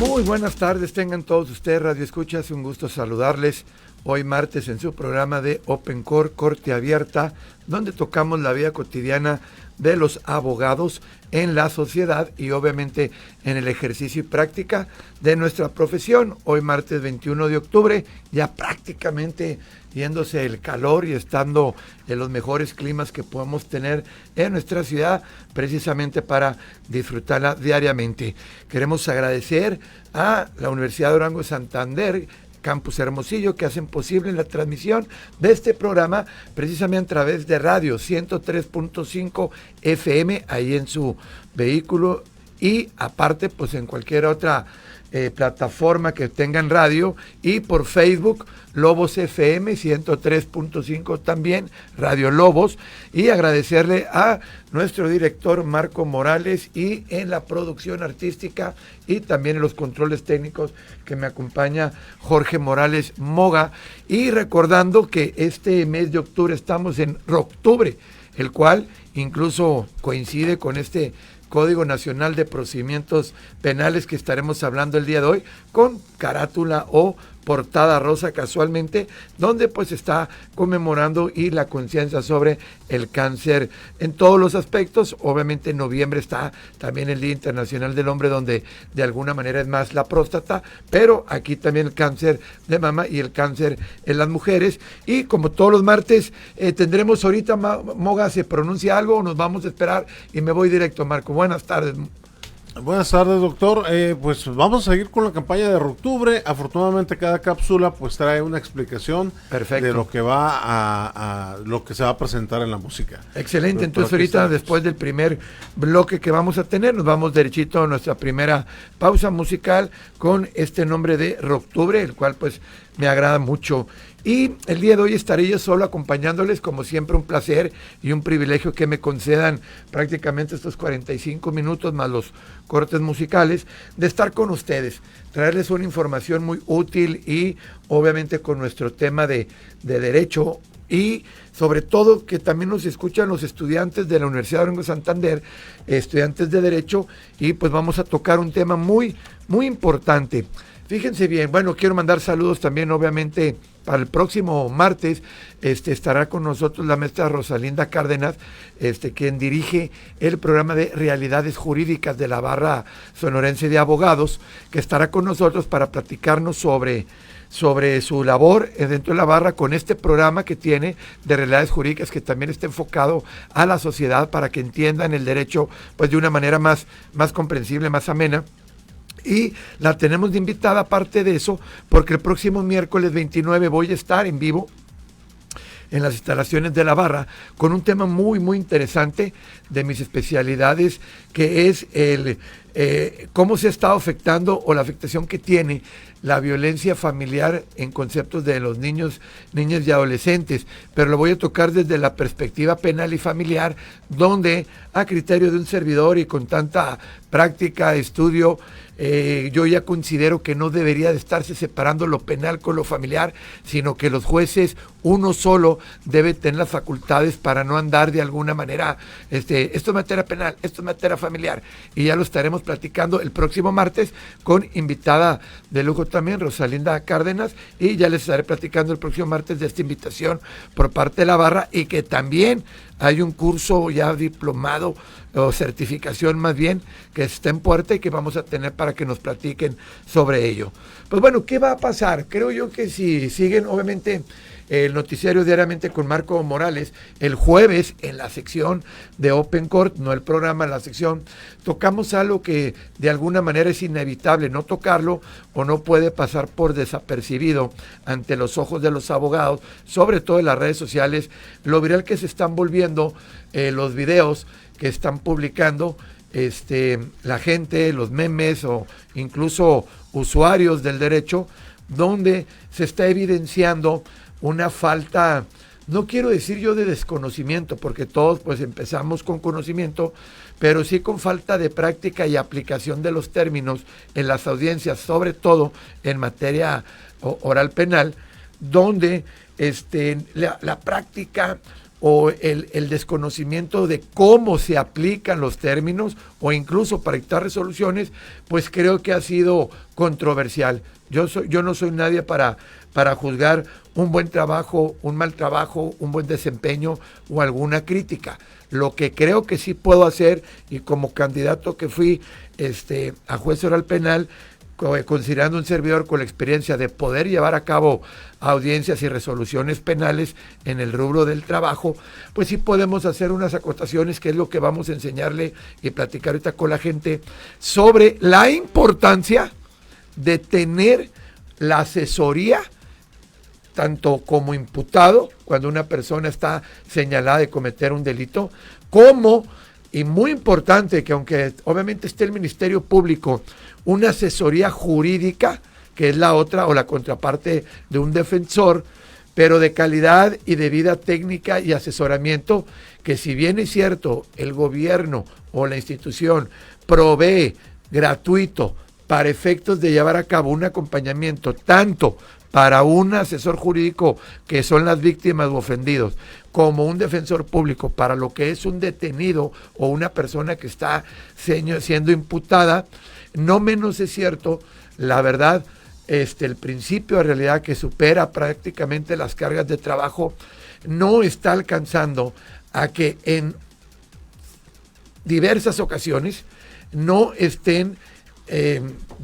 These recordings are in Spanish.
Muy buenas tardes, tengan todos ustedes radioescuchas, un gusto saludarles hoy martes en su programa de Open Court, Corte Abierta, donde tocamos la vida cotidiana de los abogados en la sociedad y obviamente en el ejercicio y práctica de nuestra profesión. Hoy martes 21 de octubre, ya prácticamente yéndose el calor y estando en los mejores climas que podemos tener en nuestra ciudad, precisamente para disfrutarla diariamente. Queremos agradecer a la Universidad de Durango Santander, Campus Hermosillo, que hacen posible la transmisión de este programa precisamente a través de radio 103.5 FM ahí en su vehículo y aparte pues en cualquier otra plataforma que tengan radio y por Facebook Lobos FM 103.5 también, Radio Lobos, y agradecerle a nuestro director Marco Morales y en la producción artística y también en los controles técnicos que me acompaña Jorge Morales Moga, y recordando que este mes de octubre estamos en Roctubre, el cual incluso coincide con este Código Nacional de Procedimientos Penales que estaremos hablando el día de hoy, con carátula o portada rosa casualmente, donde pues está conmemorando y la conciencia sobre el cáncer en todos los aspectos. Obviamente en noviembre está también el Día Internacional del Hombre, donde de alguna manera es más la próstata, pero aquí también el cáncer de mama y el cáncer en las mujeres. Y como todos los martes tendremos ahorita, Moga, ¿se pronuncia algo o nos vamos a esperar? Y me voy directo, Marco. Buenas tardes. Buenas tardes, doctor. Pues vamos a seguir con la campaña de Roctubre. Afortunadamente cada cápsula pues trae una explicación de lo que va a lo que se va a presentar en la música. Excelente. Entonces ahorita después del primer bloque que vamos a tener, nos vamos derechito a nuestra primera pausa musical con este nombre de Roctubre, el cual pues me agrada mucho. Y el día de hoy estaré yo solo acompañándoles, como siempre un placer y un privilegio que me concedan prácticamente estos 45 minutos más los cortes musicales, de estar con ustedes, traerles una información muy útil y obviamente con nuestro tema de derecho y sobre todo que también nos escuchan los estudiantes de la Universidad de Durango Santander, estudiantes de derecho, y pues vamos a tocar un tema muy, muy importante. Fíjense bien, bueno, quiero mandar saludos también, obviamente, para el próximo martes estará con nosotros la maestra Rosalinda Cárdenas, quien dirige el programa de Realidades Jurídicas de la Barra Sonorense de Abogados, que estará con nosotros para platicarnos sobre su labor dentro de la barra con este programa que tiene de Realidades Jurídicas, que también está enfocado a la sociedad para que entiendan el derecho pues de una manera más comprensible, más amena. Y la tenemos de invitada, aparte de eso, porque el próximo miércoles 29 voy a estar en vivo en las instalaciones de la barra con un tema muy, muy interesante de mis especialidades, que es cómo se ha estado afectando o la afectación que tiene la violencia familiar en conceptos de los niños, niñas y adolescentes, pero lo voy a tocar desde la perspectiva penal y familiar, donde a criterio de un servidor y con tanta práctica, estudio, yo ya considero que no debería de estarse separando lo penal con lo familiar, sino que los jueces, uno solo, debe tener las facultades para no andar de alguna manera, esto es materia penal, esto es materia familiar, y ya lo estaremos platicando el próximo martes con invitada de lujo también, Rosalinda Cárdenas, y ya les estaré platicando el próximo martes de esta invitación por parte de la barra, y que también hay un curso ya diplomado o certificación más bien que está en puerta y que vamos a tener para que nos platiquen sobre ello. Pues bueno, ¿qué va a pasar? Creo yo que si siguen obviamente el noticiario diariamente con Marco Morales, el jueves en la sección de Open Court, no el programa, la sección, tocamos algo que de alguna manera es inevitable no tocarlo o no puede pasar por desapercibido ante los ojos de los abogados, sobre todo en las redes sociales, lo viral que se están volviendo los videos que están publicando la gente, los memes o incluso usuarios del derecho, donde se está evidenciando una falta, no quiero decir yo de desconocimiento, porque todos pues empezamos con conocimiento, pero sí con falta de práctica y aplicación de los términos en las audiencias, sobre todo en materia oral penal, donde la práctica o el desconocimiento de cómo se aplican los términos o incluso para dictar resoluciones, pues creo que ha sido controversial. Yo no soy nadie para juzgar un buen trabajo, un mal trabajo, un buen desempeño o alguna crítica. Lo que creo que sí puedo hacer, y como candidato que fui a juez oral penal, considerando un servidor con la experiencia de poder llevar a cabo audiencias y resoluciones penales en el rubro del trabajo, pues sí podemos hacer unas acotaciones, que es lo que vamos a enseñarle y platicar ahorita con la gente, sobre la importancia de tener la asesoría, tanto como imputado, cuando una persona está señalada de cometer un delito, como, y muy importante, que aunque obviamente esté el Ministerio Público, una asesoría jurídica, que es la otra o la contraparte de un defensor, pero de calidad y debida técnica y asesoramiento, que si bien es cierto, el gobierno o la institución provee gratuito para efectos de llevar a cabo un acompañamiento, tanto para un asesor jurídico, que son las víctimas u ofendidos, como un defensor público para lo que es un detenido o una persona que está siendo imputada, no menos es cierto, la verdad, el principio de realidad, que supera prácticamente las cargas de trabajo, no está alcanzando a que en diversas ocasiones no estén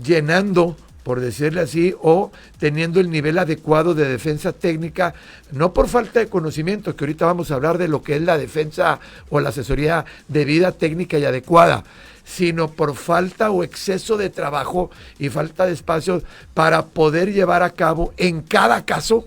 llenando, por decirle así, o teniendo el nivel adecuado de defensa técnica, no por falta de conocimiento, que ahorita vamos a hablar de lo que es la defensa o la asesoría debida, técnica y adecuada, sino por falta o exceso de trabajo y falta de espacios para poder llevar a cabo en cada caso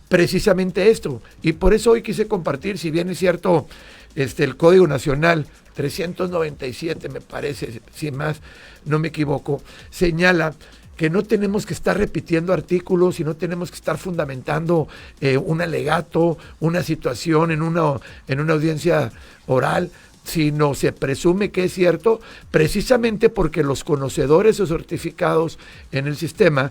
precisamente esto. Y por eso hoy quise compartir, si bien es cierto, el Código Nacional 397, me parece, si más no me equivoco, señala que no tenemos que estar repitiendo artículos y no tenemos que estar fundamentando un alegato, una situación en una audiencia oral, sino se presume que es cierto, precisamente porque los conocedores o certificados en el sistema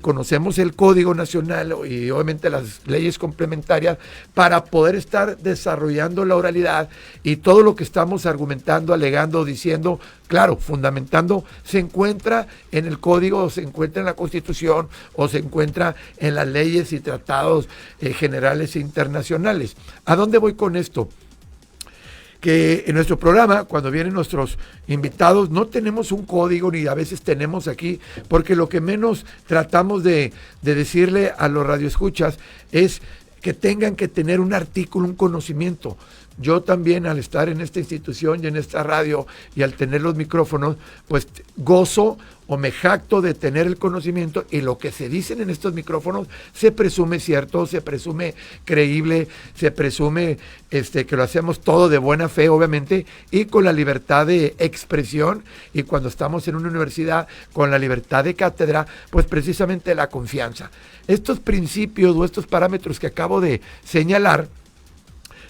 conocemos el Código Nacional y obviamente las leyes complementarias para poder estar desarrollando la oralidad, y todo lo que estamos argumentando, alegando, diciendo, claro, fundamentando, se encuentra en el Código, o se encuentra en la Constitución, o se encuentra en las leyes y tratados generales e internacionales. ¿A dónde voy con esto? Que en nuestro programa, cuando vienen nuestros invitados, no tenemos un código, ni a veces tenemos aquí, porque lo que menos tratamos de decirle a los radioescuchas es que tengan que tener un artículo, un conocimiento. Yo también, al estar en esta institución y en esta radio y al tener los micrófonos, pues gozo o me jacto de tener el conocimiento, y lo que se dicen en estos micrófonos se presume cierto, se presume creíble, se presume que lo hacemos todo de buena fe, obviamente, y con la libertad de expresión, y cuando estamos en una universidad con la libertad de cátedra, pues precisamente la confianza. Estos principios o estos parámetros que acabo de señalar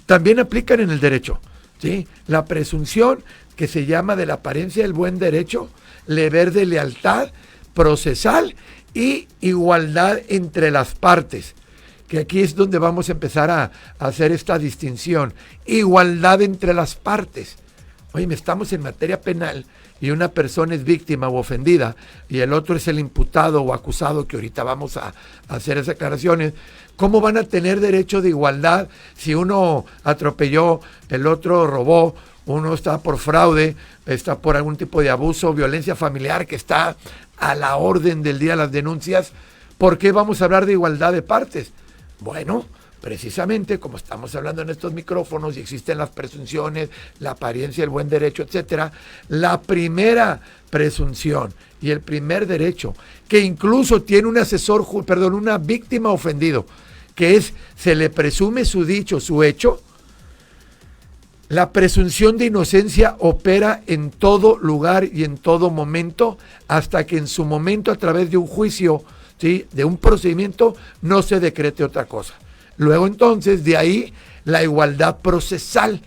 también aplican en el derecho, ¿sí? La presunción, que se llama de la apariencia del buen derecho, deber de lealtad procesal y igualdad entre las partes, que aquí es donde vamos a empezar a hacer esta distinción. Igualdad entre las partes. Oye, estamos en materia penal y una persona es víctima o ofendida y el otro es el imputado o acusado, que ahorita vamos a hacer esas aclaraciones. ¿Cómo van a tener derecho de igualdad si uno atropelló, el otro robó, uno está por fraude, está por algún tipo de abuso, violencia familiar, que está a la orden del día las denuncias? ¿Por qué vamos a hablar de igualdad de partes? Bueno, precisamente como estamos hablando en estos micrófonos y existen las presunciones, la apariencia, el buen derecho, etcétera, la primera presunción y el primer derecho, que incluso tiene un asesor, una víctima ofendido, que es, se le presume su dicho, su hecho. La presunción de inocencia opera en todo lugar y en todo momento, hasta que en su momento, a través de un juicio, ¿sí?, de un procedimiento, no se decrete otra cosa. Luego entonces, de ahí, la igualdad procesal,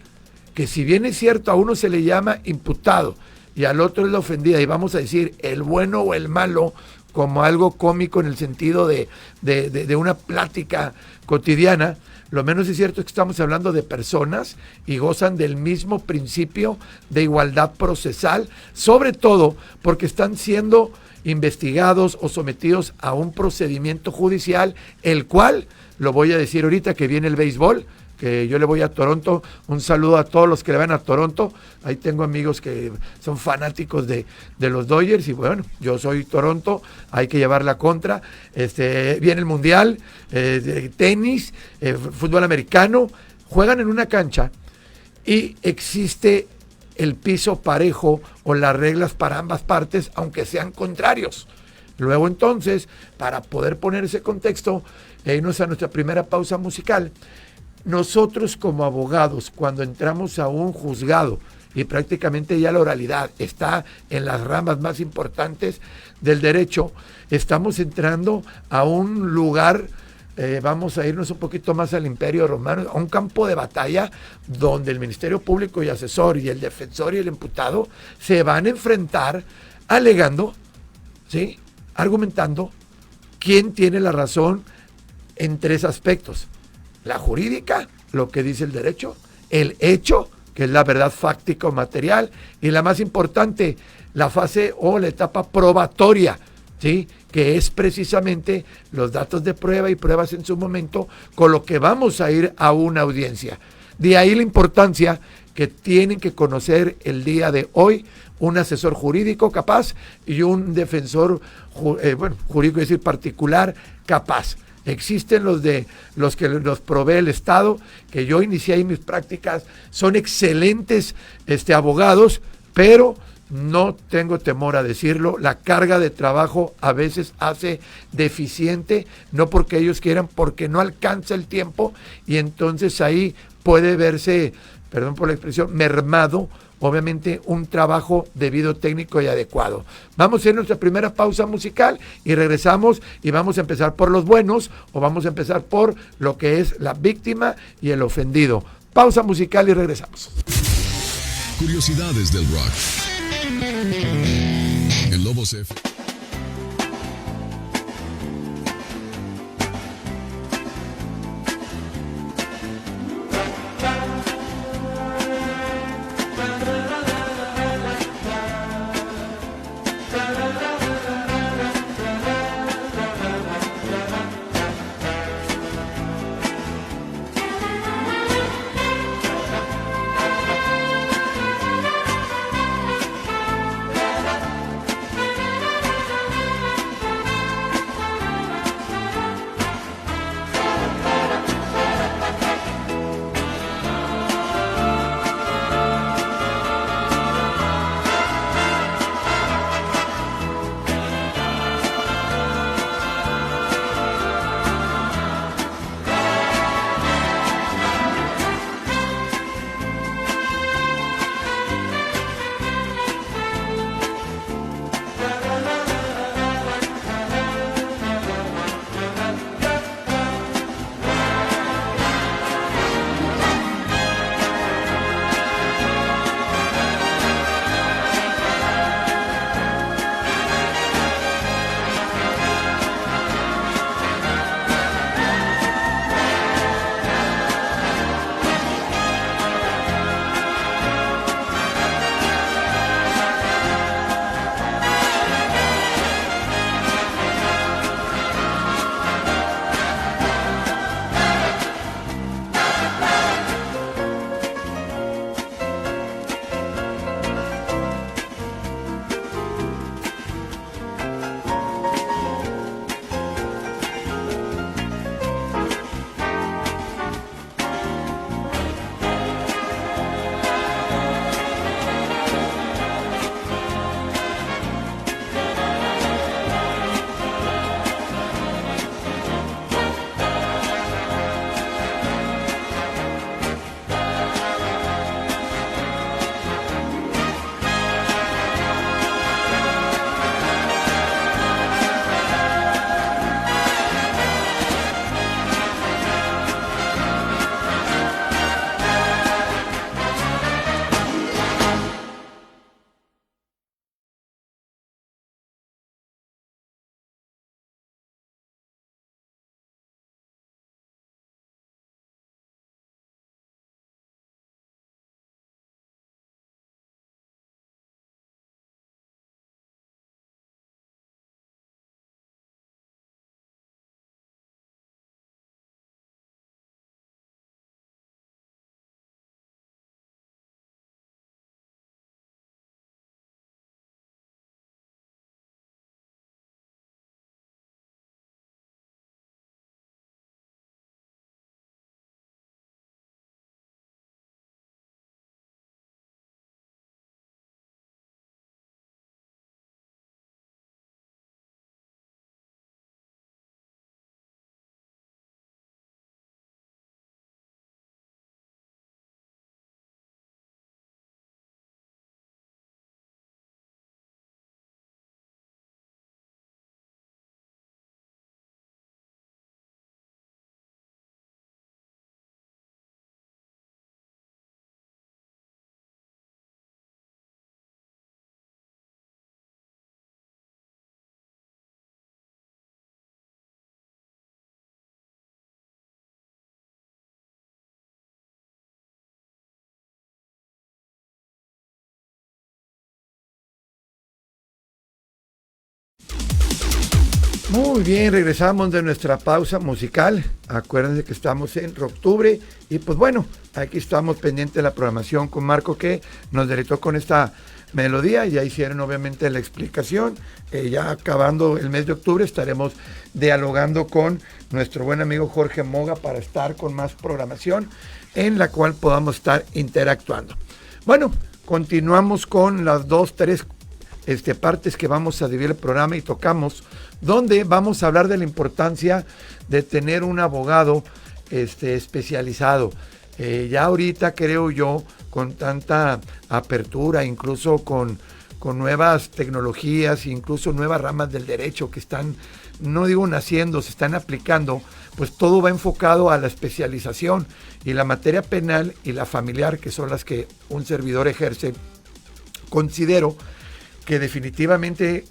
que si bien es cierto, a uno se le llama imputado y al otro es la ofendida, y vamos a decir el bueno o el malo como algo cómico en el sentido de una plática cotidiana, lo menos es cierto que estamos hablando de personas y gozan del mismo principio de igualdad procesal, sobre todo porque están siendo investigados o sometidos a un procedimiento judicial, el cual, lo voy a decir ahorita que viene el béisbol, que yo le voy a Toronto, un saludo a todos los que le van a Toronto, ahí tengo amigos que son fanáticos de los Dodgers y bueno, yo soy Toronto, hay que llevar la contra, viene el mundial, de tenis, fútbol americano, juegan en una cancha y existe el piso parejo o las reglas para ambas partes, aunque sean contrarios. Luego entonces, para poder poner ese contexto, irnos a nuestra primera pausa musical. Nosotros como abogados, cuando entramos a un juzgado y prácticamente ya la oralidad está en las ramas más importantes del derecho, estamos entrando a un lugar, vamos a irnos un poquito más al Imperio Romano, a un campo de batalla donde el Ministerio Público y Asesor y el defensor y el imputado se van a enfrentar alegando, ¿sí?, argumentando quién tiene la razón en tres aspectos: la jurídica, lo que dice el derecho; el hecho, que es la verdad fáctica o material; y la más importante, la fase o la etapa probatoria, ¿sí?, que es precisamente los datos de prueba y pruebas en su momento, con lo que vamos a ir a una audiencia. De ahí la importancia que tienen que conocer el día de hoy un asesor jurídico capaz y un defensor jurídico, es decir, particular, capaz. Existen los que los provee el Estado, que yo inicié ahí mis prácticas, son excelentes abogados, pero no tengo temor a decirlo, la carga de trabajo a veces hace deficiente, no porque ellos quieran, porque no alcanza el tiempo, y entonces ahí puede verse, perdón por la expresión, mermado, obviamente, un trabajo debido, técnico y adecuado. Vamos a hacer nuestra primera pausa musical y regresamos y vamos a empezar por los buenos o vamos a empezar por lo que es la víctima y el ofendido. Pausa musical y regresamos. Curiosidades del rock. El Lobos F. Muy bien, regresamos de nuestra pausa musical. Acuérdense que estamos en Rocktubre y pues bueno, aquí estamos pendientes de la programación con Marco, que nos deleitó con esta melodía y ya hicieron obviamente la explicación. Ya acabando el mes de octubre estaremos dialogando con nuestro buen amigo Jorge Moga para estar con más programación en la cual podamos estar interactuando. Bueno, continuamos con las 2-3 partes que vamos a dividir el programa y tocamos, donde vamos a hablar de la importancia de tener un abogado especializado. Ya ahorita creo yo, con tanta apertura, incluso con nuevas tecnologías, incluso nuevas ramas del derecho que están, no digo naciendo, se están aplicando, pues todo va enfocado a la especialización, y la materia penal y la familiar, que son las que un servidor ejerce, considero que definitivamente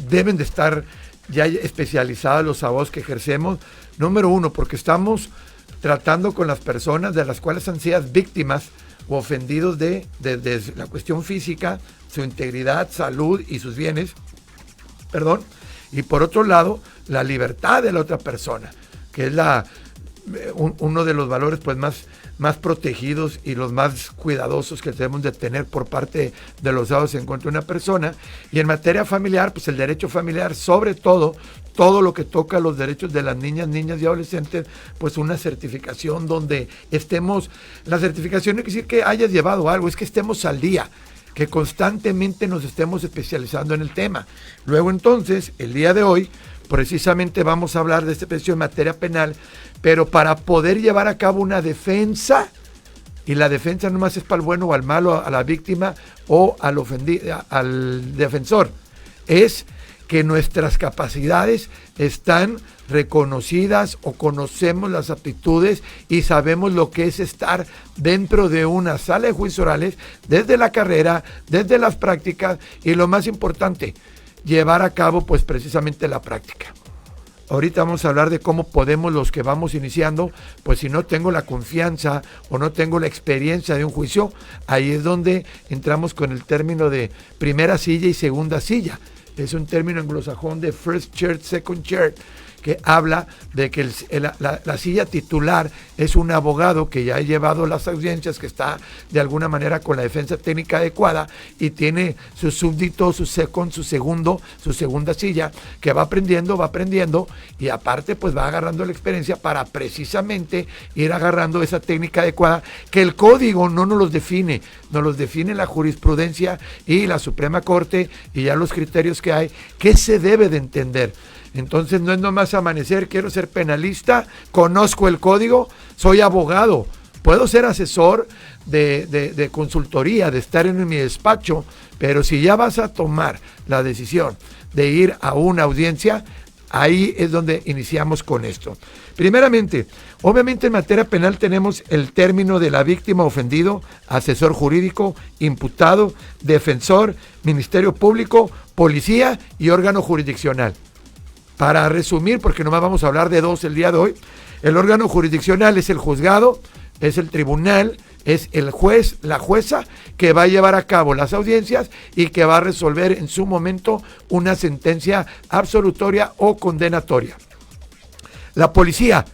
deben de estar ya especializados los abogados que ejercemos. Número uno, porque estamos tratando con las personas de las cuales han sido víctimas o ofendidos de la cuestión física, su integridad, salud y sus bienes, y por otro lado, la libertad de la otra persona, que es uno de los valores pues más protegidos y los más cuidadosos que debemos de tener por parte de los abogados en cuanto a una persona. Y en materia familiar, pues el derecho familiar, sobre todo lo que toca los derechos de las niñas y adolescentes, pues una certificación donde estemos, la certificación no quiere decir que hayas llevado algo, es que estemos al día, que constantemente nos estemos especializando en el tema. Luego entonces, el día de hoy, precisamente vamos a hablar de este precio en materia penal, pero para poder llevar a cabo una defensa, y la defensa no más es para el bueno o al malo, a la víctima o al ofendido, al defensor, es que nuestras capacidades están reconocidas o conocemos las aptitudes y sabemos lo que es estar dentro de una sala de juicios orales, desde la carrera, desde las prácticas y lo más importante, llevar a cabo pues precisamente la práctica. Ahorita vamos a hablar de cómo podemos los que vamos iniciando, pues si no tengo la confianza o no tengo la experiencia de un juicio, ahí es donde entramos con el término de primera silla y segunda silla. Es un término anglosajón de first chair, second chair, que habla de que la silla titular es un abogado que ya ha llevado las audiencias, que está de alguna manera con la defensa técnica adecuada y tiene su súbdito, su segunda silla, que va aprendiendo y aparte pues va agarrando la experiencia para precisamente ir agarrando esa técnica adecuada, que el código no nos los define, nos los define la jurisprudencia y la Suprema Corte y ya los criterios que hay, que se debe de entender. Entonces no es nomás amanecer, quiero ser penalista, conozco el código, soy abogado, puedo ser asesor de consultoría, de estar en mi despacho, pero si ya vas a tomar la decisión de ir a una audiencia, ahí es donde iniciamos con esto. Primeramente, obviamente en materia penal tenemos el término de la víctima ofendido, asesor jurídico, imputado, defensor, Ministerio Público, policía y órgano jurisdiccional. Para resumir, porque nomás vamos a hablar de dos el día de hoy, el órgano jurisdiccional es el juzgado, es el tribunal, es el juez, la jueza, que va a llevar a cabo las audiencias y que va a resolver en su momento una sentencia absolutoria o condenatoria. La policía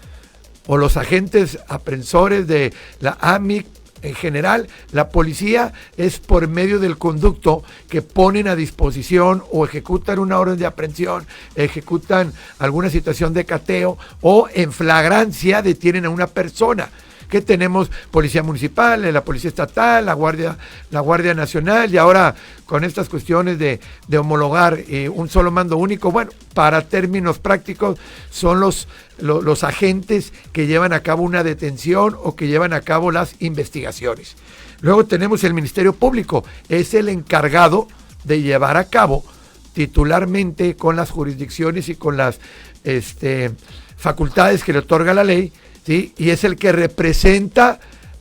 o los agentes aprensores de la AMIC, en general, la policía es por medio del conducto que ponen a disposición o ejecutan una orden de aprehensión, ejecutan alguna situación de cateo o en flagrancia detienen a una persona. Que tenemos policía municipal, la policía estatal, la Guardia Nacional y ahora con estas cuestiones de homologar un solo mando único. Bueno, para términos prácticos son los agentes que llevan a cabo una detención o que llevan a cabo las investigaciones. Luego tenemos el Ministerio Público, es el encargado de llevar a cabo titularmente con las jurisdicciones y con las facultades que le otorga la ley, ¿sí? Y es el que representa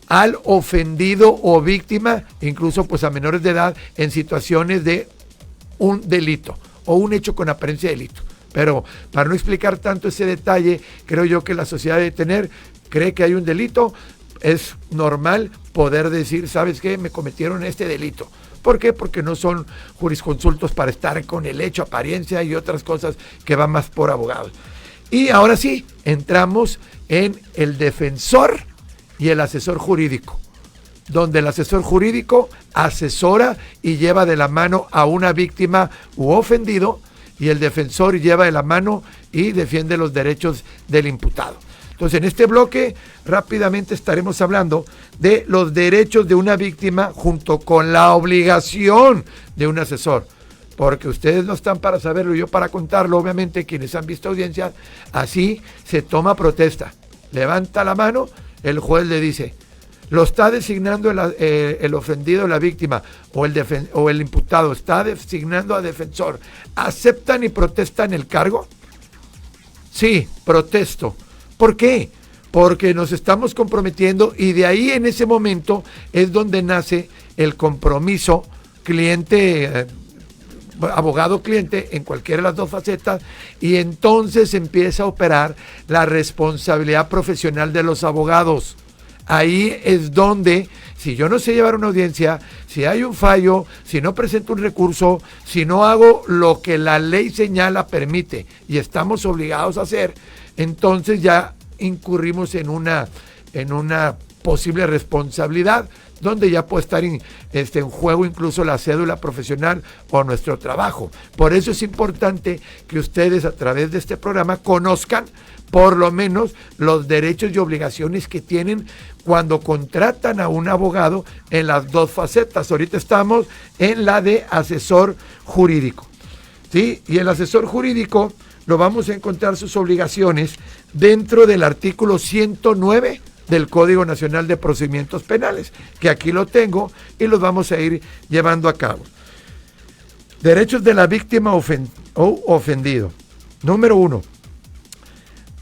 al ofendido o víctima, incluso pues a menores de edad, en situaciones de un delito o un hecho con apariencia de delito. Pero para no explicar tanto ese detalle, creo yo que la sociedad cree que hay un delito, es normal poder decir, ¿sabes qué? Me cometieron este delito. ¿Por qué? Porque no son jurisconsultos para estar con el hecho, apariencia y otras cosas que van más por abogados. Y ahora sí, entramos en el defensor y el asesor jurídico, donde el asesor jurídico asesora y lleva de la mano a una víctima u ofendido, y el defensor lleva de la mano y defiende los derechos del imputado. Entonces, en este bloque rápidamente estaremos hablando de los derechos de una víctima junto con la obligación de un asesor, porque ustedes no están para saberlo, yo para contarlo. Obviamente quienes han visto audiencias, así se toma protesta, levanta la mano, el juez le dice, lo está designando el ofendido, la víctima o el imputado, está designando a defensor. ¿Aceptan y protestan el cargo? Sí, protesto. ¿Por qué? Porque nos estamos comprometiendo, y de ahí en ese momento es donde nace el compromiso cliente, abogado-cliente en cualquiera de las dos facetas, y entonces empieza a operar la responsabilidad profesional de los abogados. Ahí es donde, si yo no sé llevar una audiencia, si hay un fallo, si no presento un recurso, si no hago lo que la ley señala, permite, y estamos obligados a hacer, entonces ya incurrimos en una posible responsabilidad, donde ya puede estar en juego incluso la cédula profesional o nuestro trabajo. Por eso es importante que ustedes, a través de este programa, conozcan por lo menos los derechos y obligaciones que tienen cuando contratan a un abogado en las dos facetas. Ahorita estamos en la de asesor jurídico, ¿sí? Y el asesor jurídico lo vamos a encontrar sus obligaciones dentro del artículo 109 del Código Nacional de Procedimientos Penales, que aquí lo tengo y los vamos a ir llevando a cabo. Derechos de la víctima o ofendido. Número 1.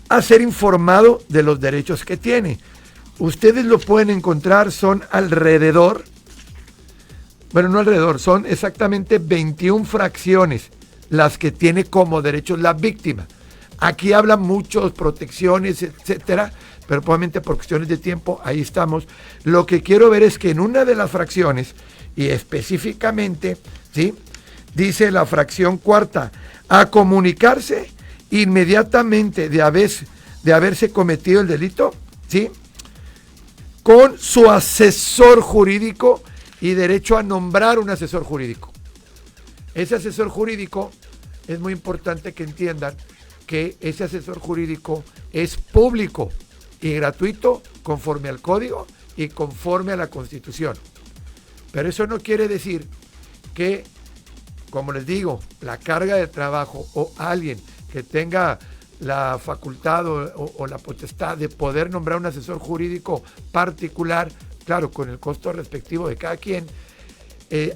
A ser informado de los derechos que tiene. Ustedes lo pueden encontrar, son alrededor, bueno, no alrededor, son exactamente 21 fracciones las que tiene como derechos la víctima. Aquí hablan muchos, protecciones, etcétera, pero probablemente por cuestiones de tiempo, ahí estamos. Lo que quiero ver es que en una de las fracciones, y específicamente, ¿sí?, dice la fracción cuarta, a comunicarse inmediatamente de haberse cometido el delito, ¿sí?, con su asesor jurídico, y derecho a nombrar un asesor jurídico. Ese asesor jurídico, es muy importante que entiendan que ese asesor jurídico es público y gratuito conforme al Código y conforme a la Constitución. Pero eso no quiere decir que, como les digo, la carga de trabajo o alguien que tenga la facultad o la potestad de poder nombrar un asesor jurídico particular, claro, con el costo respectivo de cada quien,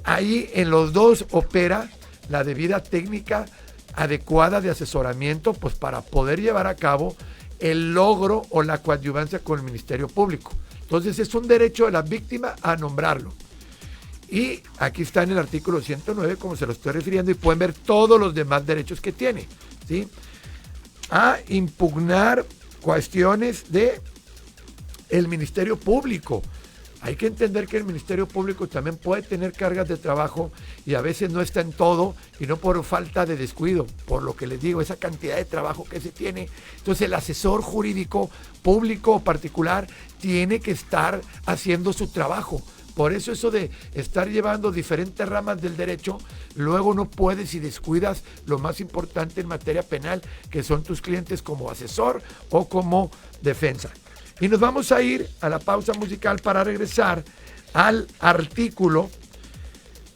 ahí en los dos opera la debida técnica adecuada de asesoramiento, pues para poder llevar a cabo el logro o la coadyuvancia con el Ministerio Público. Entonces es un derecho de la víctima a nombrarlo. Y aquí está en el artículo 109, como se lo estoy refiriendo, y pueden ver todos los demás derechos que tiene, ¿sí? A impugnar cuestiones de el Ministerio Público. Hay que entender que el Ministerio Público también puede tener cargas de trabajo y a veces no está en todo, y no por falta de descuido, por lo que les digo, esa cantidad de trabajo que se tiene. Entonces el asesor jurídico público o particular tiene que estar haciendo su trabajo. Por eso eso de estar llevando diferentes ramas del derecho, luego no puedes y descuidas lo más importante en materia penal, que son tus clientes como asesor o como defensa. Y nos vamos a ir a la pausa musical para regresar al artículo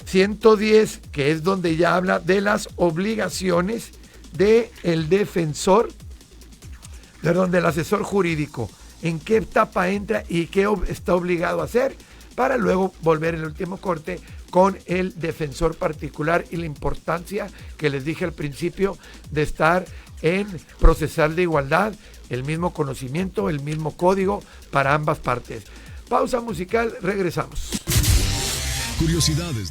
110, que es donde ya habla de las obligaciones del defensor, perdón, del asesor jurídico, en qué etapa entra y qué está obligado a hacer, para luego volver en el último corte con el defensor particular y la importancia que les dije al principio de estar en procesal de igualdad, el mismo conocimiento, el mismo código para ambas partes. Pausa musical, regresamos. Curiosidades.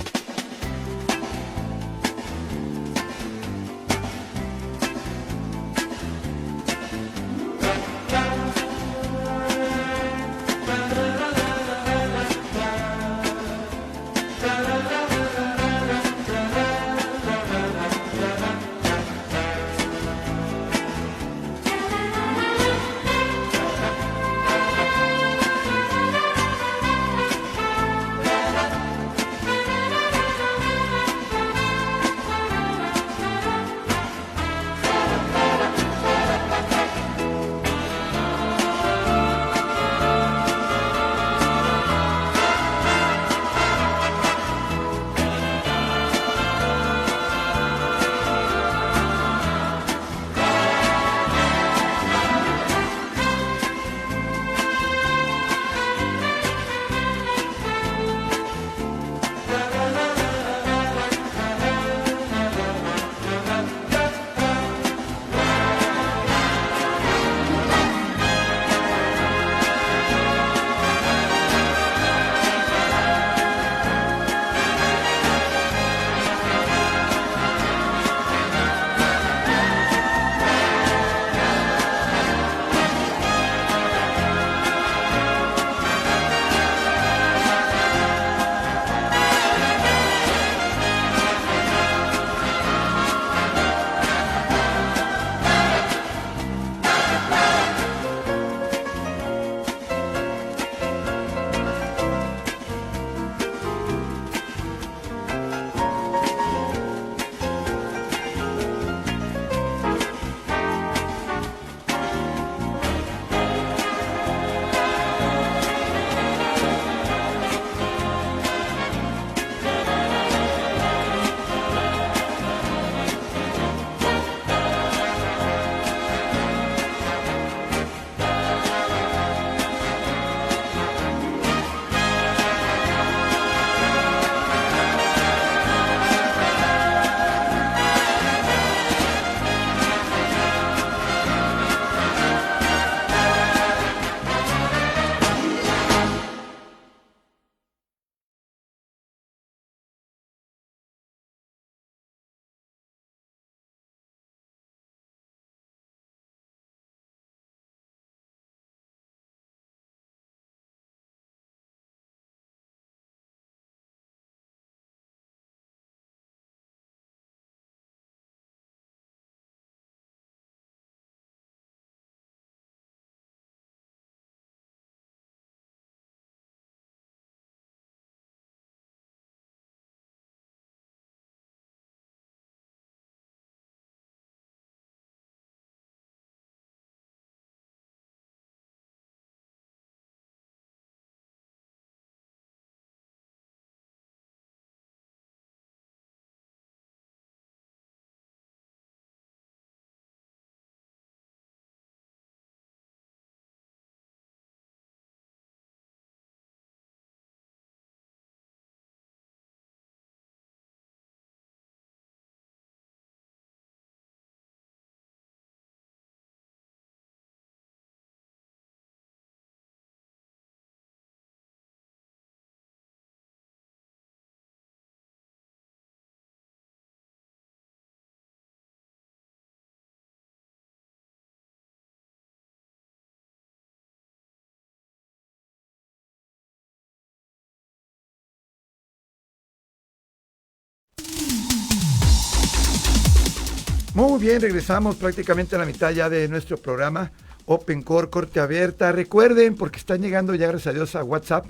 Muy bien, regresamos prácticamente a la mitad ya de nuestro programa Open Core, corte abierta. Recuerden, porque están llegando ya, gracias a Dios, a WhatsApp,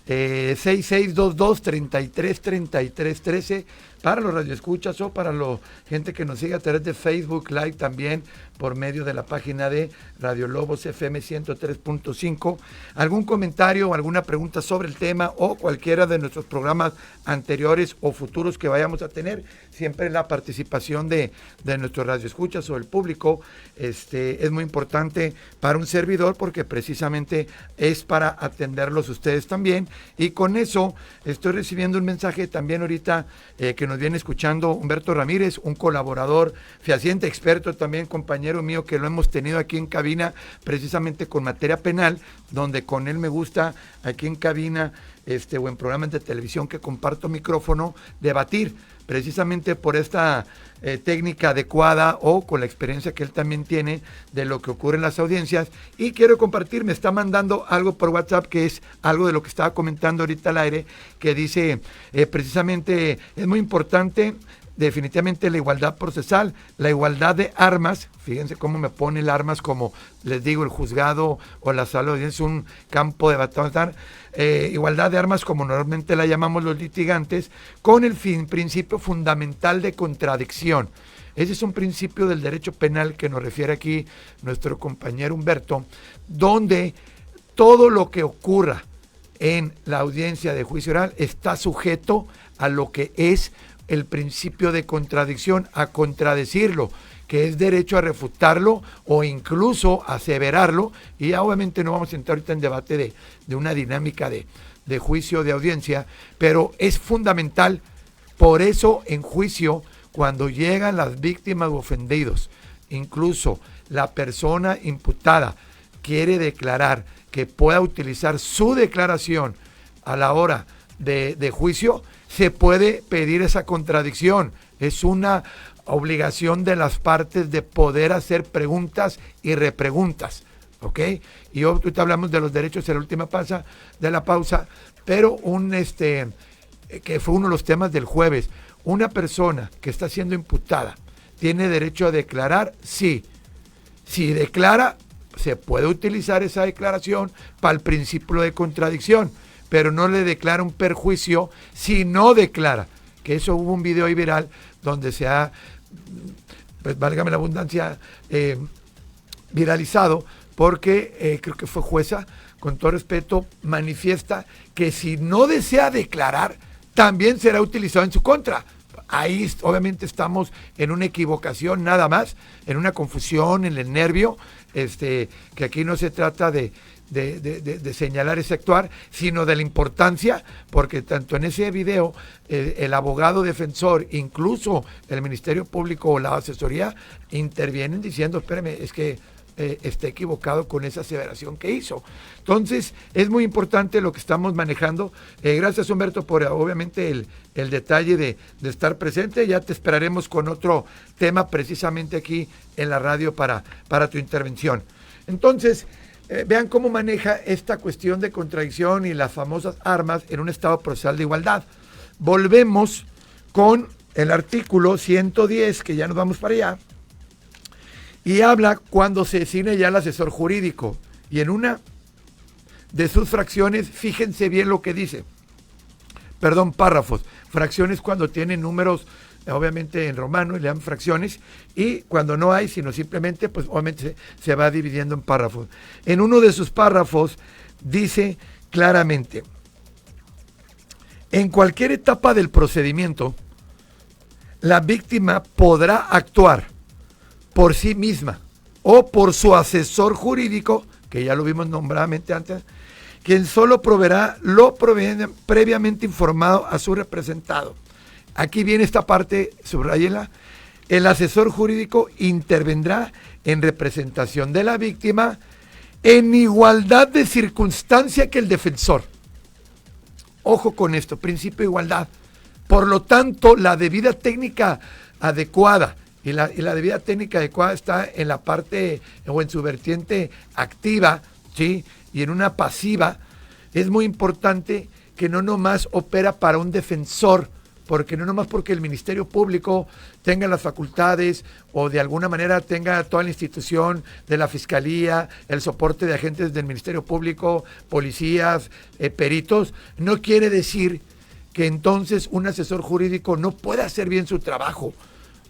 6622-333313 para los radioescuchas o para la gente que nos sigue a través de Facebook Live también por medio de la página de Radio Lobos FM 103.5. Algún comentario o alguna pregunta sobre el tema o cualquiera de nuestros programas anteriores o futuros que vayamos a tener, siempre la participación de nuestros radioescuchas o el público es muy importante para un servidor, porque precisamente es para atenderlos ustedes también. Y con eso estoy recibiendo un mensaje también ahorita que nos viene escuchando Humberto Ramírez, un colaborador fehaciente, experto también, compañero mío, que lo hemos tenido aquí en cabina precisamente con materia penal, donde con él me gusta aquí en cabina o en programas de televisión que comparto micrófono, debatir precisamente por esta técnica adecuada o con la experiencia que él también tiene de lo que ocurre en las audiencias. Y quiero compartir, me está mandando algo por WhatsApp que es algo de lo que estaba comentando ahorita al aire, que dice precisamente es muy importante definitivamente la igualdad procesal, la igualdad de armas. Fíjense cómo me pone el armas, como les digo, el juzgado o la sala de audiencia es un campo de batalla. Igualdad de armas, como normalmente la llamamos los litigantes, con el principio fundamental de contradicción. Ese es un principio del derecho penal que nos refiere aquí nuestro compañero Humberto, donde todo lo que ocurra en la audiencia de juicio oral está sujeto a lo que es el principio de contradicción, a contradecirlo, que es derecho a refutarlo o incluso a aseverarlo. Y ya obviamente no vamos a entrar ahorita en debate de una dinámica de juicio, de audiencia, pero es fundamental. Por eso en juicio, cuando llegan las víctimas u ofendidos, incluso la persona imputada quiere declarar, que pueda utilizar su declaración a la hora de juicio, se puede pedir esa contradicción. Es una obligación de las partes de poder hacer preguntas y repreguntas, ¿ok? Y ahorita hablamos de los derechos en la última pausa, pero que fue uno de los temas del jueves. Una persona que está siendo imputada tiene derecho a declarar, sí. Si declara, se puede utilizar esa declaración para el principio de contradicción, pero no le declara un perjuicio si no declara. Que eso hubo un video ahí viral donde se ha, pues válgame la abundancia, viralizado, porque creo que fue jueza, con todo respeto, manifiesta que si no desea declarar, también será utilizado en su contra. Ahí obviamente estamos en una equivocación nada más, en una confusión, en el nervio, que aquí no se trata de señalar ese actuar, sino de la importancia, porque tanto en ese video el abogado defensor, incluso el Ministerio Público o la asesoría, intervienen diciendo, espérame, es que está equivocado con esa aseveración que hizo. Entonces, es muy importante lo que estamos manejando. Gracias, Humberto, por obviamente el detalle de estar presente. Ya te esperaremos con otro tema precisamente aquí en la radio para tu intervención. Entonces, vean cómo maneja esta cuestión de contradicción y las famosas armas en un estado procesal de igualdad. Volvemos con el artículo 110, que ya nos vamos para allá, y habla cuando se designa ya el asesor jurídico. Y en una de sus fracciones, fíjense bien lo que dice. Párrafos. Fracciones cuando tienen números, obviamente en romano, y le dan fracciones, y cuando no hay, sino simplemente, pues obviamente se va dividiendo en párrafos. En uno de sus párrafos dice claramente: en cualquier etapa del procedimiento, la víctima podrá actuar por sí misma o por su asesor jurídico, que ya lo vimos nombradamente antes, quien solo proveerá lo previamente informado a su representado. Aquí viene esta parte, subráyela. El asesor jurídico intervendrá en representación de la víctima en igualdad de circunstancia que el defensor. Ojo con esto, principio de igualdad. Por lo tanto, la debida técnica adecuada y la debida técnica adecuada está en la parte o en su vertiente activa, ¿sí? Y en una pasiva. Es muy importante que no nomás opera para un defensor, porque no nomás porque el Ministerio Público tenga las facultades o de alguna manera tenga toda la institución de la Fiscalía, el soporte de agentes del Ministerio Público, policías, peritos, no quiere decir que entonces un asesor jurídico no pueda hacer bien su trabajo.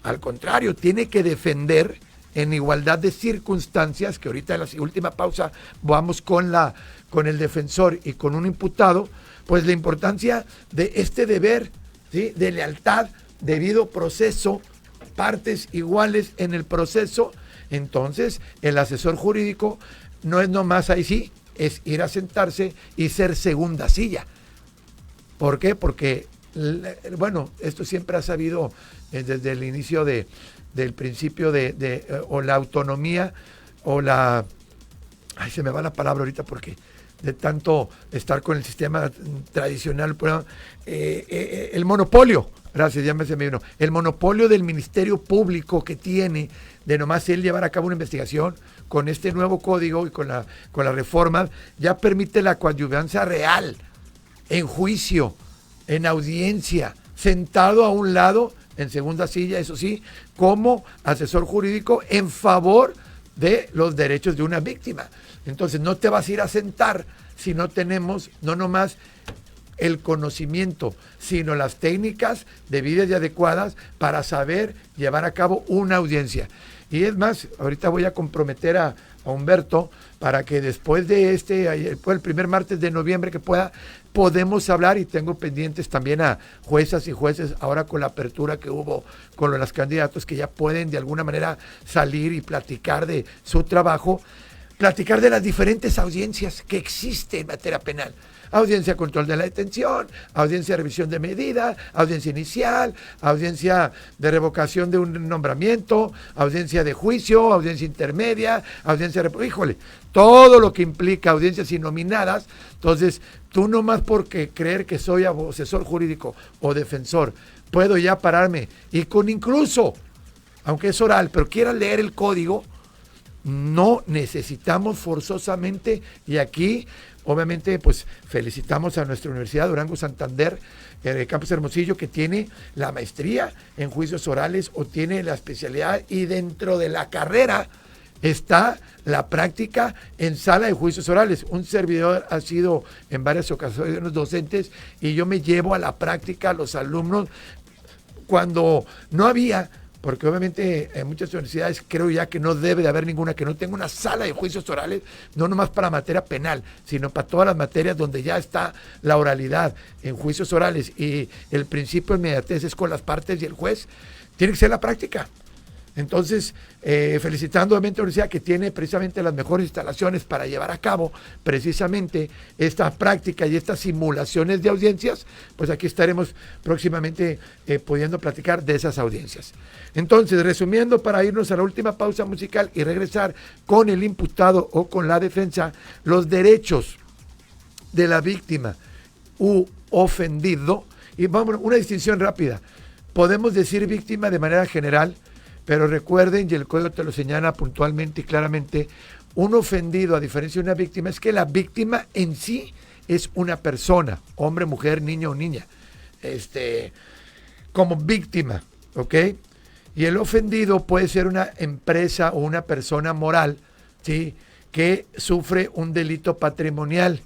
Al contrario, tiene que defender en igualdad de circunstancias, que ahorita en la última pausa vamos con el defensor y con un imputado, pues la importancia de este deber, ¿sí?, de lealtad, debido proceso, partes iguales en el proceso. Entonces el asesor jurídico no es nomás ahí sí, es ir a sentarse y ser segunda silla. ¿Por qué? Porque, bueno, esto siempre ha sabido desde el inicio del principio o la autonomía o la... Ay, se me va la palabra ahorita porque de tanto estar con el sistema tradicional, el monopolio, gracias, ya se me vino, el monopolio del Ministerio Público que tiene de nomás él llevar a cabo una investigación con este nuevo código y con la reforma, ya permite la coadyuvancia real, en juicio, en audiencia, sentado a un lado, en segunda silla, eso sí, como asesor jurídico en favor de los derechos de una víctima. Entonces no te vas a ir a sentar si no tenemos, no nomás el conocimiento, sino las técnicas debidas y adecuadas para saber llevar a cabo una audiencia. Y es más, ahorita voy a comprometer a Humberto para que después de el primer martes de noviembre que podemos hablar, y tengo pendientes también a juezas y jueces ahora con la apertura que hubo con los candidatos que ya pueden de alguna manera salir y platicar de su trabajo, platicar de las diferentes audiencias que existen en materia penal. Audiencia de control de la detención, audiencia de revisión de medida, audiencia inicial, audiencia de revocación de un nombramiento, audiencia de juicio, audiencia intermedia, audiencia de... Híjole, todo lo que implica audiencias innominadas. Entonces, tú nomás porque creer que soy asesor jurídico o defensor, puedo ya pararme y con incluso, aunque es oral, pero quiera leer el código, no necesitamos forzosamente, y aquí obviamente pues felicitamos a nuestra Universidad Durango Santander, Campus Hermosillo, que tiene la maestría en juicios orales o tiene la especialidad, y dentro de la carrera está la práctica en sala de juicios orales. Un servidor ha sido en varias ocasiones docentes y yo me llevo a la práctica a los alumnos cuando no había, porque obviamente en muchas universidades creo ya que no debe de haber ninguna que no tenga una sala de juicios orales, no nomás para materia penal, sino para todas las materias donde ya está la oralidad en juicios orales y el principio de inmediatez es con las partes y el juez, tiene que ser la práctica. Entonces, felicitando obviamente a la universidad que tiene precisamente las mejores instalaciones para llevar a cabo precisamente esta práctica y estas simulaciones de audiencias, pues aquí estaremos próximamente pudiendo platicar de esas audiencias. Entonces, resumiendo, para irnos a la última pausa musical y regresar con el imputado o con la defensa, los derechos de la víctima u ofendido, y vamos, una distinción rápida, podemos decir víctima de manera general, pero recuerden, y el código te lo señala puntualmente y claramente, un ofendido, a diferencia de una víctima, es que la víctima en sí es una persona, hombre, mujer, niño o niña, como víctima, ¿ok? Y el ofendido puede ser una empresa o una persona moral, ¿sí?, que sufre un delito patrimonial.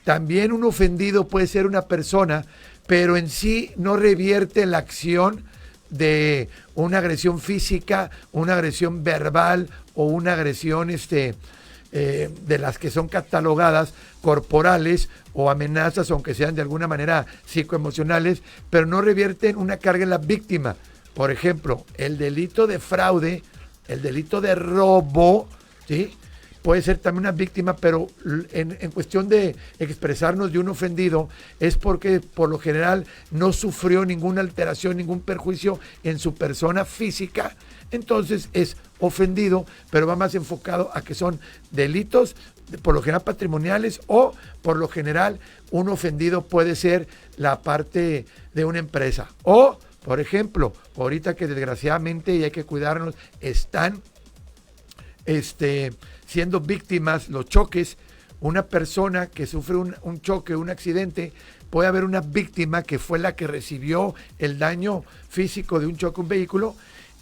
También un ofendido puede ser una persona, pero en sí no revierte la acción de una agresión física, una agresión verbal o una agresión de las que son catalogadas corporales o amenazas, aunque sean de alguna manera psicoemocionales, pero no revierten una carga en la víctima. Por ejemplo, el delito de fraude, el delito de robo, ¿sí?, puede ser también una víctima, pero en cuestión de expresarnos de un ofendido es porque por lo general no sufrió ninguna alteración, ningún perjuicio en su persona física, entonces es ofendido, pero va más enfocado a que son delitos por lo general patrimoniales, o por lo general un ofendido puede ser la parte de una empresa, o por ejemplo, ahorita que desgraciadamente, y hay que cuidarnos, están siendo víctimas los choques una persona que sufre un choque, un accidente, puede haber una víctima que fue la que recibió el daño físico de un choque, un vehículo,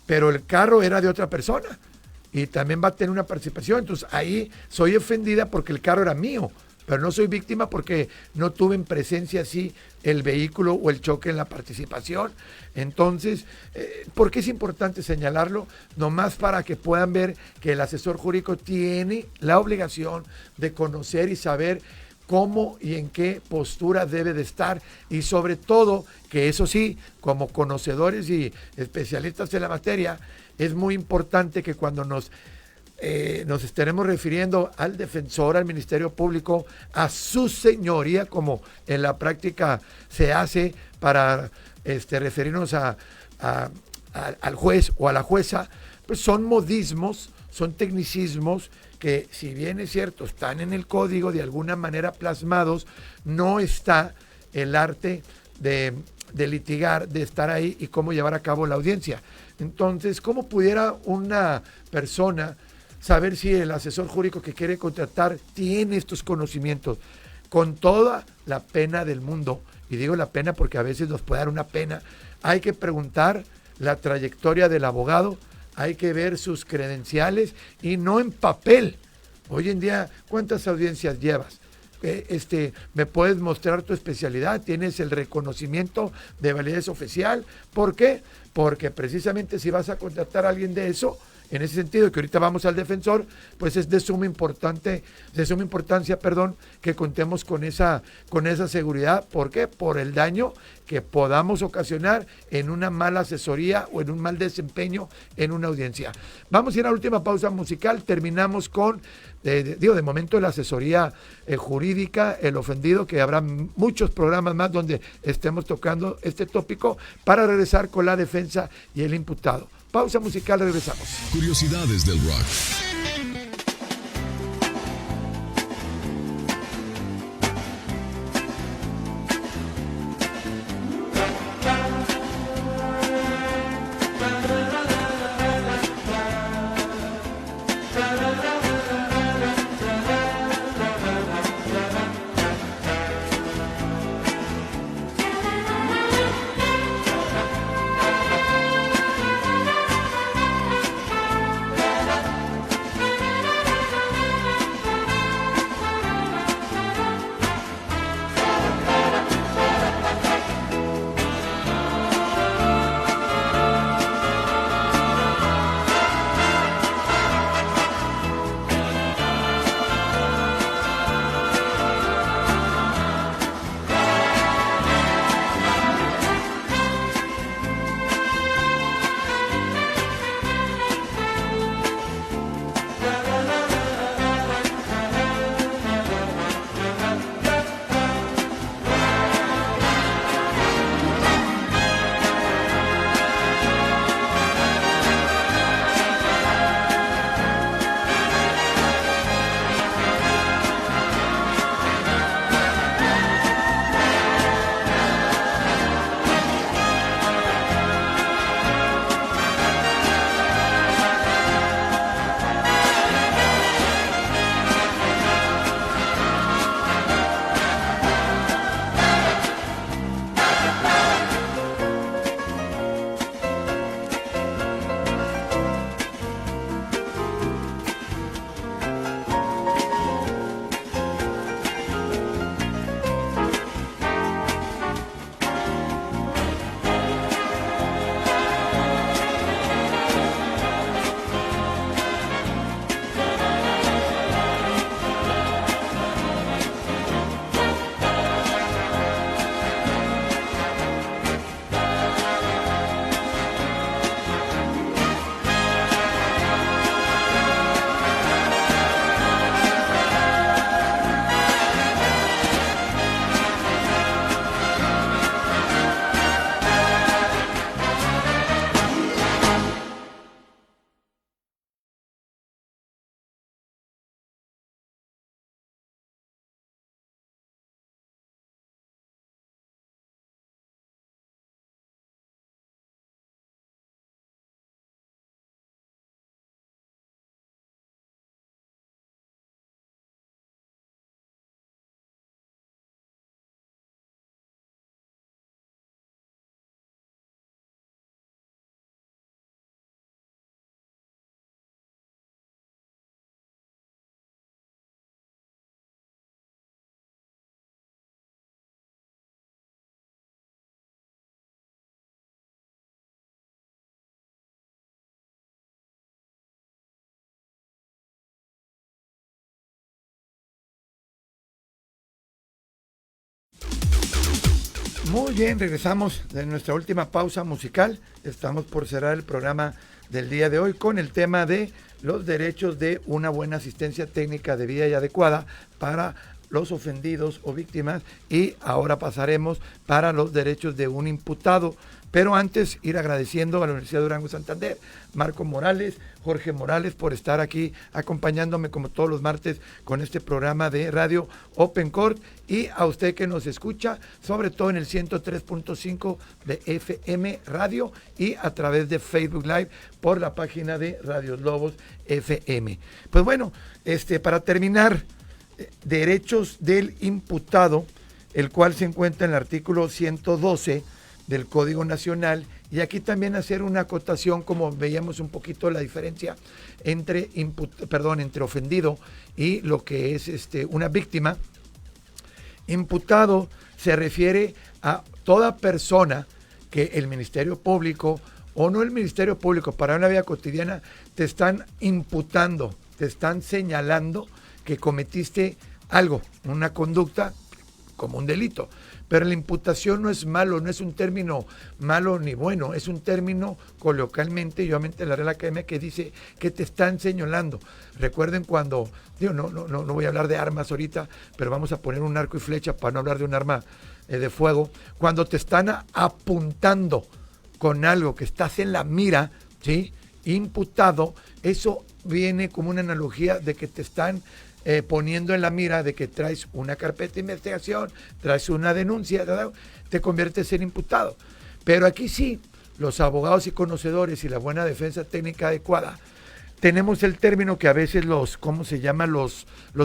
pero el carro era de otra persona y también va a tener una participación. Entonces ahí soy ofendida porque el carro era mío, pero no soy víctima porque no tuve en presencia así el vehículo o el choque en la participación. Entonces, ¿por qué es importante señalarlo? Nomás para que puedan ver que el asesor jurídico tiene la obligación de conocer y saber cómo y en qué postura debe de estar, y sobre todo que eso sí, como conocedores y especialistas en la materia, es muy importante que cuando nos estaremos refiriendo al defensor, al Ministerio Público, a su señoría, como en la práctica se hace para referirnos al juez o a la jueza, pues son modismos, son tecnicismos que, si bien es cierto, están en el código de alguna manera plasmados, no está el arte de litigar, de estar ahí y cómo llevar a cabo la audiencia. Entonces, ¿cómo pudiera una persona saber si el asesor jurídico que quiere contratar tiene estos conocimientos? Con toda la pena del mundo, y digo la pena porque a veces nos puede dar una pena, hay que preguntar la trayectoria del abogado, hay que ver sus credenciales y no en papel. Hoy en día, ¿cuántas audiencias llevas? ¿Me puedes mostrar tu especialidad? ¿Tienes el reconocimiento de validez oficial? ¿Por qué? Porque precisamente si vas a contratar a alguien de eso, en ese sentido, que ahorita vamos al defensor, pues es de suma importancia, que contemos con esa seguridad. ¿Por qué? Por el daño que podamos ocasionar en una mala asesoría o en un mal desempeño en una audiencia. Vamos a ir a la última pausa musical. Terminamos con, de momento, la asesoría jurídica, el ofendido, que habrá muchos programas más donde estemos tocando este tópico, para regresar con la defensa y el imputado. Pausa musical, regresamos. Curiosidades del rock. Muy bien, regresamos de nuestra última pausa musical. Estamos por cerrar el programa del día de hoy con el tema de los derechos de una buena asistencia técnica debida y adecuada para los ofendidos o víctimas, y ahora pasaremos para los derechos de un imputado. Pero antes, ir agradeciendo a la Universidad de Durango Santander, Marco Morales, Jorge Morales, por estar aquí acompañándome como todos los martes con este programa de Radio Open Court, y a usted que nos escucha, sobre todo en el 103.5 de FM Radio y a través de Facebook Live por la página de Radios Lobos FM. Pues bueno, para terminar, derechos del imputado, el cual se encuentra en el artículo 112 del Código Nacional, y aquí también hacer una acotación, como veíamos un poquito la diferencia entre ofendido y lo que es una víctima. Imputado se refiere a toda persona que el Ministerio Público o no el Ministerio Público, para una vida cotidiana, te están imputando, te están señalando que cometiste algo, una conducta como un delito. Pero la imputación no es malo, no es un término malo ni bueno, es un término coloquialmente, y obviamente la Real Academia, que dice que te están señalando. Recuerden cuando, no voy a hablar de armas ahorita, pero vamos a poner un arco y flecha para no hablar de un arma de fuego. Cuando te están apuntando con algo, que estás en la mira, ¿sí? Imputado, eso viene como una analogía de que te están poniendo en la mira, de que traes una carpeta de investigación, traes una denuncia, te conviertes en imputado. Pero aquí sí, los abogados y conocedores y la buena defensa técnica adecuada, tenemos el término que a veces los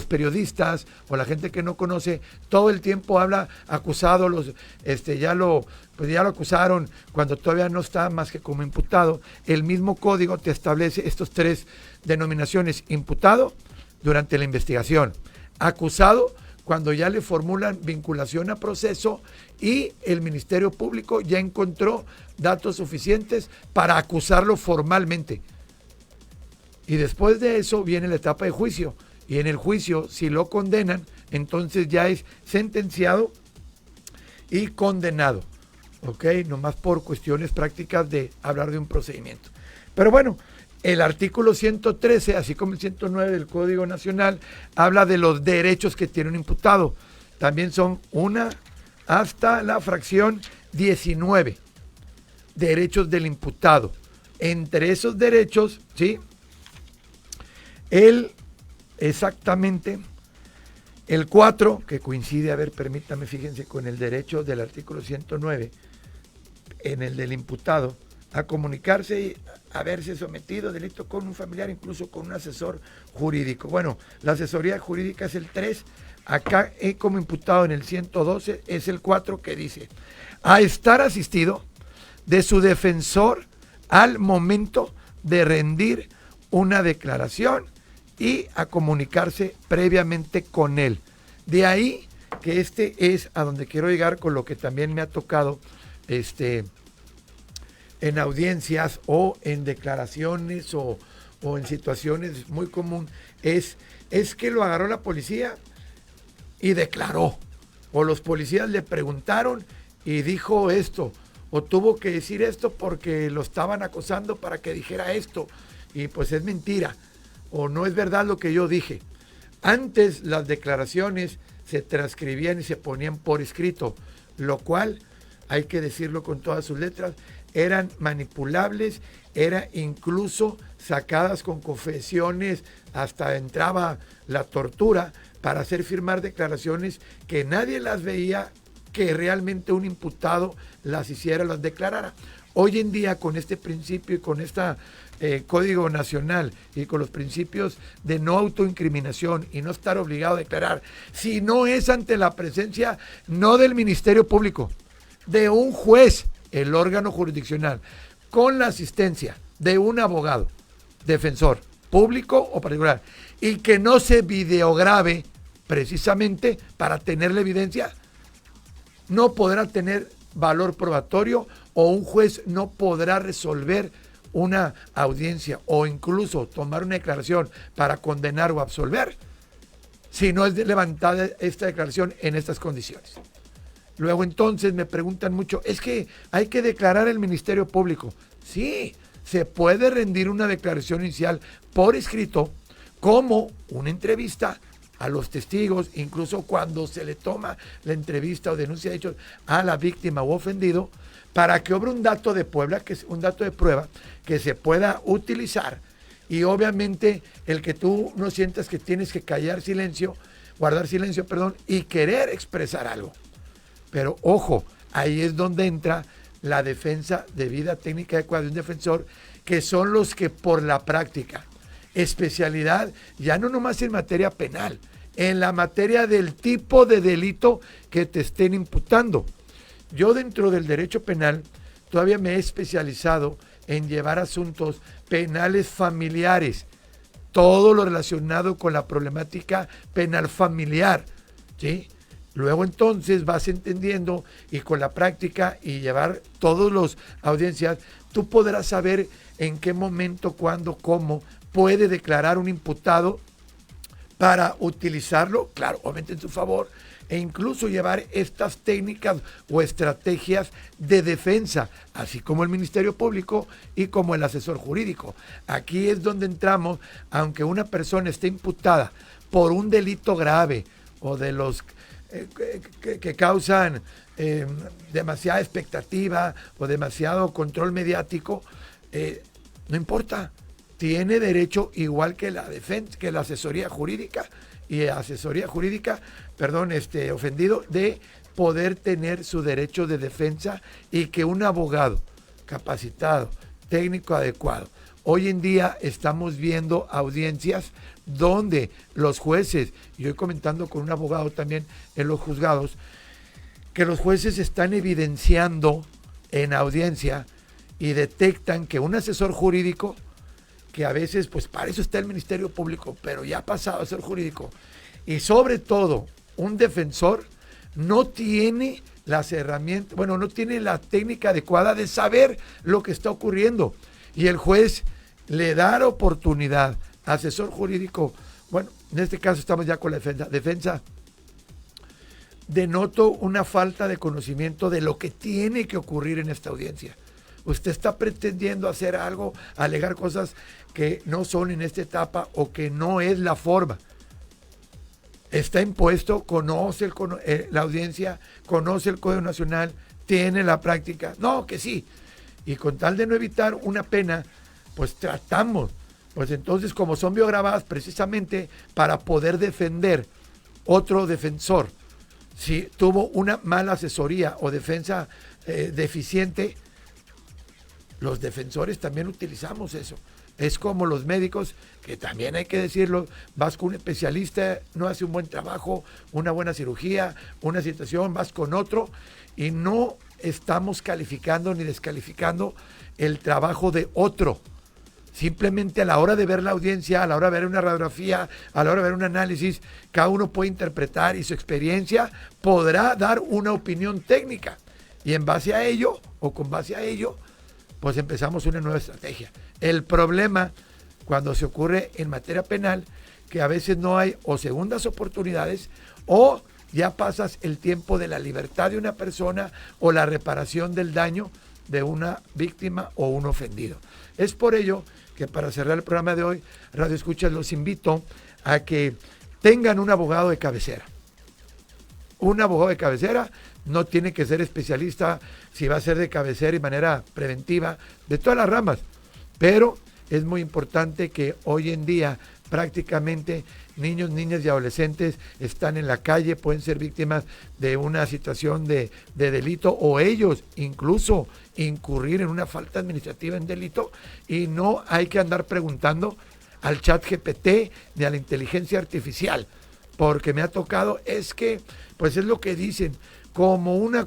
periodistas o la gente que no conoce, todo el tiempo habla acusado, ya lo acusaron cuando todavía no está más que como imputado. El mismo código te establece estos tres denominaciones: imputado durante la investigación, acusado cuando ya le formulan vinculación a proceso y el Ministerio Público ya encontró datos suficientes para acusarlo formalmente. Y después de eso viene la etapa de juicio, y en el juicio, si lo condenan, entonces ya es sentenciado y condenado, ¿ok? Nomás por cuestiones prácticas de hablar de un procedimiento. Pero bueno, el artículo 113, así como el 109 del Código Nacional, habla de los derechos que tiene un imputado. También son una hasta la fracción 19, derechos del imputado. Entre esos derechos, ¿sí? Exactamente, el 4, que coincide, permítame, fíjense, con el derecho del artículo 109, en el del imputado, a comunicarse y a verse sometido a delito con un familiar, incluso con un asesor jurídico. Bueno, la asesoría jurídica es el 3, acá como imputado en el 112 es el 4, que dice: a estar asistido de su defensor al momento de rendir una declaración y a comunicarse previamente con él. De ahí que es a donde quiero llegar con lo que también me ha tocado en audiencias o en declaraciones o en situaciones muy común, es que lo agarró la policía y declaró, o los policías le preguntaron y dijo esto, o tuvo que decir esto porque lo estaban acosando para que dijera esto, y pues es mentira, o no es verdad lo que yo dije. Antes las declaraciones se transcribían y se ponían por escrito, lo cual, hay que decirlo con todas sus letras, eran manipulables, era incluso sacadas con confesiones, hasta entraba la tortura para hacer firmar declaraciones que nadie las veía, que realmente un imputado las hiciera, las declarara. Hoy en día, con este principio y con esta Código Nacional y con los principios de no autoincriminación y no estar obligado a declarar, si no es ante la presencia no del Ministerio Público, de un juez, el órgano jurisdiccional, con la asistencia de un abogado, defensor, público o particular, y que no se videograbe precisamente para tener la evidencia, no podrá tener valor probatorio, o un juez no podrá resolver una audiencia o incluso tomar una declaración para condenar o absolver si no es levantada esta declaración en estas condiciones. Luego entonces me preguntan mucho, es que hay que declarar el Ministerio Público. Sí, se puede rendir una declaración inicial por escrito como una entrevista a los testigos, incluso cuando se le toma la entrevista o denuncia de hechos a la víctima o ofendido, para que obre un dato de Puebla, que es un dato de prueba, que se pueda utilizar. Y obviamente el que tú no sientas que tienes que guardar silencio, y querer expresar algo. Pero ojo, ahí es donde entra la defensa debida, técnica adecuada de un defensor, que son los que por la práctica, especialidad, ya no nomás en materia penal, en la materia del tipo de delito que te estén imputando. Yo dentro del derecho penal todavía me he especializado en llevar asuntos penales familiares, todo lo relacionado con la problemática penal familiar, ¿sí? Luego entonces vas entendiendo y con la práctica y llevar todas las audiencias, tú podrás saber en qué momento, cuándo, cómo puede declarar un imputado para utilizarlo, claro, obviamente en su favor, e incluso llevar estas técnicas o estrategias de defensa, así como el Ministerio Público y como el asesor jurídico. Aquí es donde entramos, aunque una persona esté imputada por un delito grave o de los que causan demasiada expectativa o demasiado control mediático, no importa, tiene derecho igual que la defensa, que la asesoría jurídica ofendido, de poder tener su derecho de defensa y que un abogado capacitado, técnico adecuado. Hoy en día estamos viendo audiencias donde los jueces, y hoy comentando con un abogado también en los juzgados, que los jueces están evidenciando en audiencia y detectan que un asesor jurídico, que a veces, pues para eso está el Ministerio Público, pero ya ha pasado a ser jurídico, y sobre todo un defensor, no tiene las herramientas, no tiene la técnica adecuada de saber lo que está ocurriendo, y el juez le da la oportunidad, asesor jurídico, en este caso estamos ya con la defensa, denoto una falta de conocimiento de lo que tiene que ocurrir en esta audiencia. Usted está pretendiendo hacer algo, alegar cosas que no son en esta etapa o que no es la forma. Está impuesto, conoce la audiencia, conoce el Código Nacional, tiene la práctica. No, que sí. Y con tal de no evitar una pena, pues tratamos. Pues entonces, como son biograbadas precisamente para poder defender otro defensor, si tuvo una mala asesoría o defensa deficiente, los defensores también utilizamos eso. Es como los médicos, que también hay que decirlo, vas con un especialista, no hace un buen trabajo, una buena cirugía, una situación, vas con otro y no estamos calificando ni descalificando el trabajo de otro. Simplemente a la hora de ver la audiencia, a la hora de ver una radiografía, a la hora de ver un análisis, cada uno puede interpretar y su experiencia podrá dar una opinión técnica. Y en base a ello, o con base a ello, pues empezamos una nueva estrategia. El problema, cuando se ocurre en materia penal, que a veces no hay o segundas oportunidades, o ya pasas el tiempo de la libertad de una persona o la reparación del daño de una víctima o un ofendido. Es por ello que para cerrar el programa de hoy, Radio Escuchas, los invito a que tengan un abogado de cabecera. Un abogado de cabecera no tiene que ser especialista, si va a ser de cabecera y manera preventiva, de todas las ramas, pero es muy importante que hoy en día prácticamente niños, niñas y adolescentes están en la calle, pueden ser víctimas de una situación de delito o ellos incluso incurrir en una falta administrativa en delito, y no hay que andar preguntando al ChatGPT ni a la inteligencia artificial, porque me ha tocado, es que, pues es lo que dicen, como una,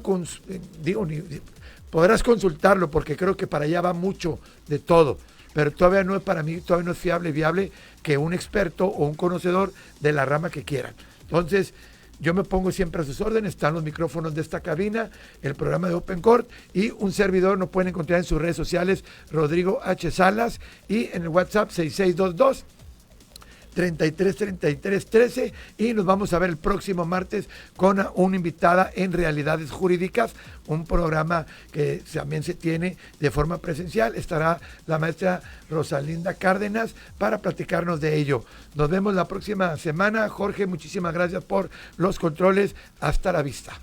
podrás consultarlo porque creo que para allá va mucho de todo, pero todavía no es para mí, todavía no es viable que un experto o un conocedor de la rama que quieran. Entonces, yo me pongo siempre a sus órdenes, están los micrófonos de esta cabina, el programa de Open Court y un servidor nos pueden encontrar en sus redes sociales, Rodrigo H. Salas, y en el WhatsApp 6622 333313 y nos vamos a ver el próximo martes con una invitada en Realidades Jurídicas, un programa que también se tiene de forma presencial. Estará la maestra Rosalinda Cárdenas para platicarnos de ello. Nos vemos la próxima semana. Jorge, muchísimas gracias por los controles. Hasta la vista.